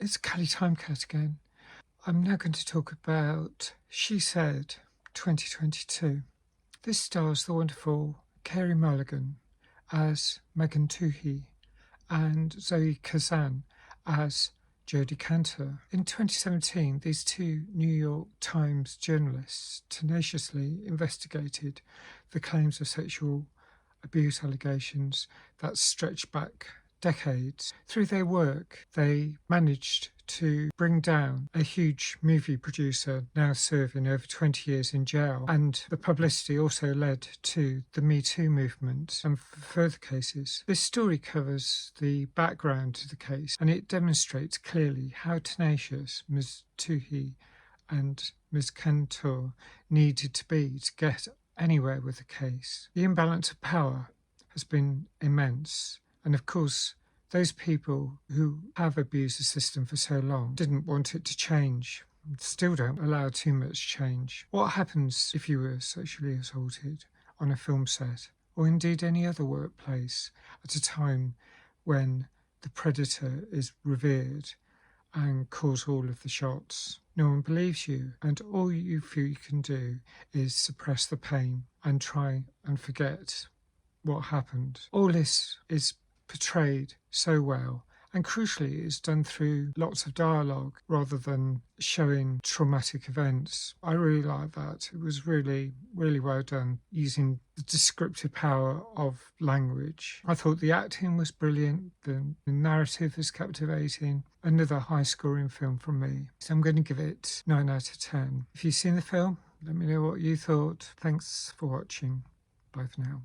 It's Kelly Timecat again. I'm now going to talk about She Said 2022. This stars the wonderful Carey Mulligan as Megan Toohey and Zoe Kazan as Jodie Cantor. In 2017, these two New York Times journalists tenaciously investigated the claims of sexual abuse allegations that stretch back decades. Through their work, they managed to bring down a huge movie producer now serving over 20 years in jail. And the publicity also led to the Me Too movement and further cases. This story covers the background to the case, and it demonstrates clearly how tenacious Ms. Toohey and Ms. Cantor needed to be to get anywhere with the case. The imbalance of power has been immense. And of course, those people who have abused the system for so long didn't want it to change, still don't allow too much change. What happens if you were sexually assaulted on a film set, or indeed any other workplace, at a time when the predator is revered and calls all of the shots? No one believes you, and all you feel you can do is suppress the pain and try and forget what happened. All this is portrayed so well, and crucially is done through lots of dialogue rather than showing traumatic events. I really like that. It was really, really well done, using the descriptive power of language. I thought the acting was brilliant, the narrative is captivating. Another high-scoring film from me. So I'm going to give it 9 out of 10. If you've seen the film, let me know what you thought. Thanks for watching. Bye for now.